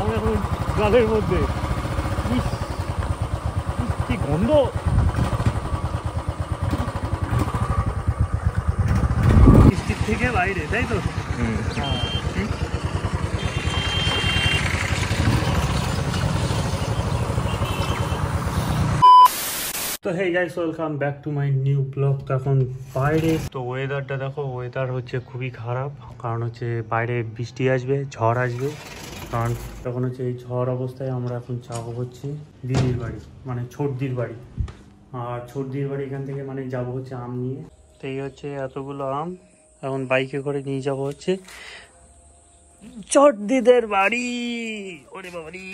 আমি এখন জলের মধ্যে। কি গন্ধ! বৃষ্টির থেকে বাইরে, তাই তো? তো hey guys, welcome back to my new blog. তো এখন বাইরে তো ওয়েদারটা দেখো, ওয়েদার হচ্ছে খুবই খারাপ। কারণ হচ্ছে বাইরে বৃষ্টি আসবে, ঝড় আসবে। কারণ তখন হচ্ছে এই ঝড় অবস্থায় আমরা এখন যাবো হচ্ছে দিদির বাড়ি, মানে ছোটদির বাড়ি। আর ছোটদির বাড়ি এখান থেকে মানে যাবো হচ্ছে আম নিয়ে। তো এই হচ্ছে এতগুলো আম এখন বাইকে করে নিয়ে যাবো হচ্ছে ছোটদিদের বাড়ি। ওরে বাবারি!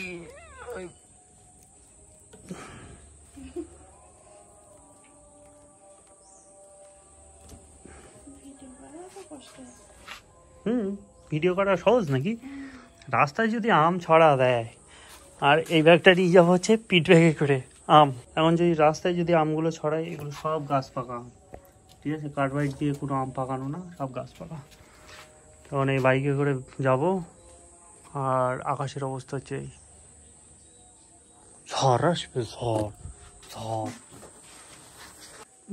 ভিডিও করা সহজ নাকি? রাস্তায় যদি আম ছড়া দেয়, আর এই ব্যাগটা নিয়ে যাবো হচ্ছে পিঠ ব্যাগে করে আম। এখন যদি রাস্তায় যদি আমগুলো ছড়ায়, এগুলো সব গাছ পাকা আম, ঠিক আছে? কাঠ বাইক দিয়ে কোনো আম পাকানো না, সব গাছ পাকা। তখন এই বাইকে করে যাব। আর আকাশের অবস্থা হচ্ছে এই, ঝড় আসবে, ঝড় ঝড়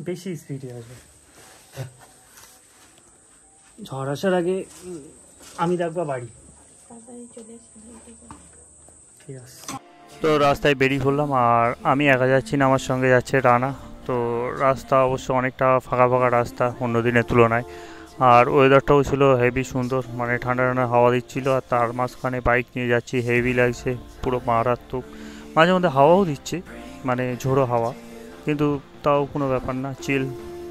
বেশি স্পিডে আসবে। ঝড় আসার আগে আমি দেখবো বাড়ি, ঠিক আছে? তো রাস্তায় বেরিয়ে পড়লাম, আর আমি একা যাচ্ছি না, আমার সঙ্গে যাচ্ছে রানা। তো রাস্তা অবশ্য অনেকটা ফাঁকা ফাঁকা রাস্তা অন্য দিনের তুলনায়। আর ওয়েদারটাও ছিল হেভি সুন্দর, মানে ঠান্ডা ঠান্ডা হাওয়া দিচ্ছিলো। আর তার মাঝখানে বাইক নিয়ে যাচ্ছি, হেভি লাগছে, পুরো মারাত্মক। মাঝে মধ্যে হাওয়াও দিচ্ছে, মানে ঝোড়ো হাওয়া, কিন্তু তাও কোনো ব্যাপার না, চিল।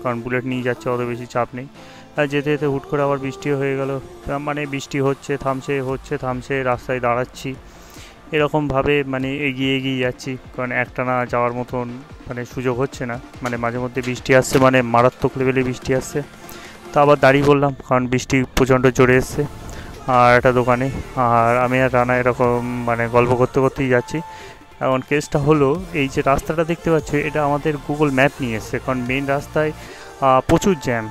কারণ বুলেট নিয়ে যাচ্ছে, অত বেশি চাপ নেই। আর যেতে যেতে হুট করে আবার বৃষ্টিও হয়ে গেল। মানে বৃষ্টি হচ্ছে, থামছে, হচ্ছে, থামছে, রাস্তায় দাঁড়াচ্ছি, এরকমভাবে মানে এগিয়ে এগিয়ে যাচ্ছি। কারণ একটানা যাওয়ার মতন মানে সুযোগ হচ্ছে না, মানে মাঝে মধ্যে বৃষ্টি আসছে, মানে মারাত্মক লেভেলে বৃষ্টি আসছে। তা আবার দাঁড়িয়ে পড়লাম, কারণ বৃষ্টি প্রচণ্ড জোরে এসছে। আর একটা দোকানে, আর আমি আর রানা এরকম মানে গল্প করতে করতেই যাচ্ছি। এখন কেসটা হলো, এই যে রাস্তাটা দেখতে পাচ্ছ, এটা আমাদের গুগল ম্যাপ নিয়ে এসছে। কারণ মেন রাস্তায় প্রচুর জ্যাম,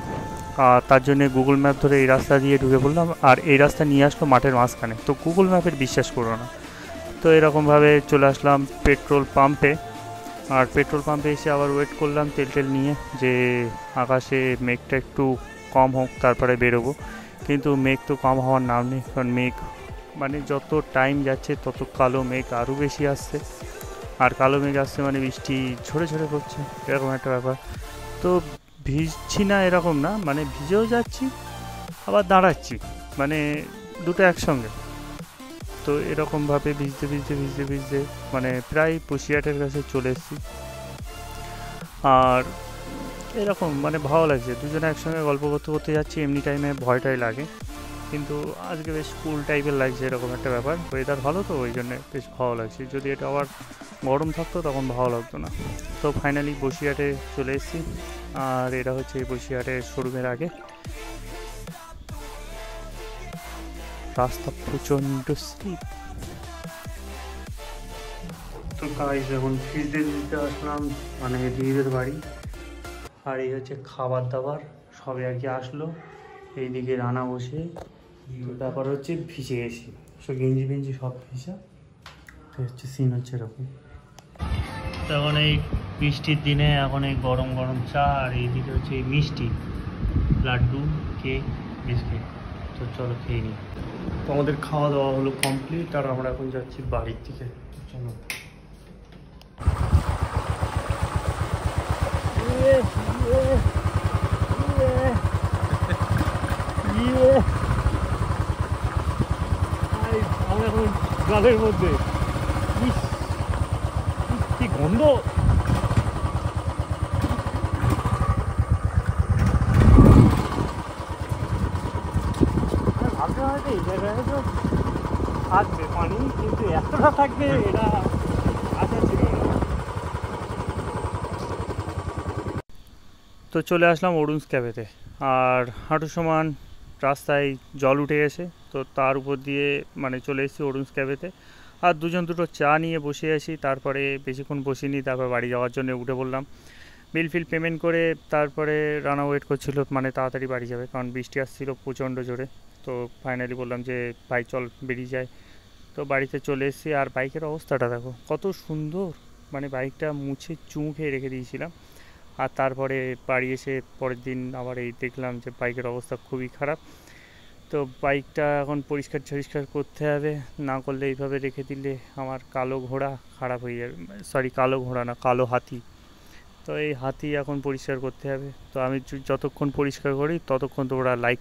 তার জন্য গুগল ম্যাপ ধরে এই রাস্তা দিয়ে ঢুকে পড়লাম। আর এই রাস্তা নিয়ে আসলো মাঠের মাঝখানে। তো গুগল ম্যাপের বিশ্বাস করো না। তো এরকমভাবে চলে আসলাম পেট্রোল পাম্পে। আর পেট্রোল পাম্পে এসে আবার ওয়েট করলাম তেল টেল নিয়ে, যে আকাশে মেঘটা একটু কম হোক, তারপরে বেরোবো। কিন্তু মেঘ তো কম হওয়ার নাম নেই। কারণ মেঘ মানে যত টাইম যাচ্ছে তত কালো মেঘ আরও বেশি আসছে। আর কালো মেঘ আসছে মানে বৃষ্টি ঝরে ঝরে পড়ছে, এরকম একটা ব্যাপার। তো ভিজছি না এরকম না, মানে ভিজেও যাচ্ছি আবার দাঁড়াচ্ছি, মানে দুটো একসঙ্গে। তো এরকমভাবে ভিজতে ভিজতে ভিজতে ভিজতে মানে প্রায় বসিরহাটের কাছে চলে এসেছি। আর এরকম মানে ভালো লাগছে, দুজনে একসঙ্গে গল্প করতে করতে যাচ্ছি। এমনি টাইমে ভয়টাই লাগে, কিন্তু আজকে বেশ কুল টাইপের লাগছে, এরকম একটা ব্যাপার। ওয়েদার ভালো, তো ওই জন্যে বেশ ভালো লাগছে। যদি এটা আবার গরম থাকতো তখন ভালো লাগতো না। তো ফাইনালি বসিরহাটে চলে এসেছি। আর এটা হচ্ছে এই বসিরহাটের শোরুমের আগে। রাস্তা প্রচণ্ড স্লিপ। তো গাইস, এখন ফিরতে দিতে আসলাম মানে দিদিদের বাড়ি। আর এই হচ্ছে খাবার দাবার সবে আর কি আসলো। এইদিকে রান্না বসে, ব্যাপার হচ্ছে ভিজে গেছি, সব গেঞ্জি ফেঞ্জি সব ভিজা। তো হচ্ছে সিন হচ্ছে এরকম। তো এখন এই বৃষ্টির দিনে এখন এই গরম গরম চা, আর এইদিকে হচ্ছে এই মিষ্টি, লাড্ডু, কেক, বিস্কিট। তো চলো খেয়ে নিই। তো আমাদের খাওয়া দাওয়া হলো কমপ্লিট, আর আমরা এখন যাচ্ছি বাড়ির দিকে। চলো। আমি এখন জলের মধ্যে। কি গন্ধ! ভাবতে হয়তো এই জায়গায় তো থাকবে পানি, কিন্তু এতটা থাকবে এটা আশা ছিল না। তো চলে আসলাম অরুণস ক্যাফেতে। আর হাঁটু সমান রাস্তায় জল উঠে গেছে, তো তার উপর দিয়ে মানে চলে এসেছি অরুণস ক্যাফেতে। আর দুটো চা নিয়ে বসে আছি। তারপরে বেশিক্ষণ বসিনি, তারপর বাড়ি যাওয়ার জন্য উঠে পড়লাম। বিল ফিল পেমেন্ট করে তারপরে রানা ওয়েট করছিল, মানে তাড়াতাড়ি বাড়ি যাবে, কারণ বৃষ্টি আসছিল প্রচণ্ড জোরে। তো ফাইনালি বললাম যে ভাই চল বেরিয়ে যায়। তো বাড়িতে চলে এসেছি, আর বাইকের অবস্থাটা দেখো কত সুন্দর, মানে বাইকটা মুছে চুমু খেয়ে রেখে দিয়েছিলাম, আর তারপরে বাড়ি এসে পরের দিন আবার এই দেখলাম যে বাইকের অবস্থা খুবই খারাপ। তো বাইকটা এখন পরিষ্কার টরিষ্কার করতে হবে, না করলে এইভাবে রেখে দিলে আমার কালো ঘোড়া খারাপ হয়ে যাবে, সরি কালো ঘোড়া না, কালো হাতি। তো এই হাতি এখন পরিষ্কার করতে হবে। তো আমি যতক্ষণ পরিষ্কার করি ততক্ষণ তোমরা লাইক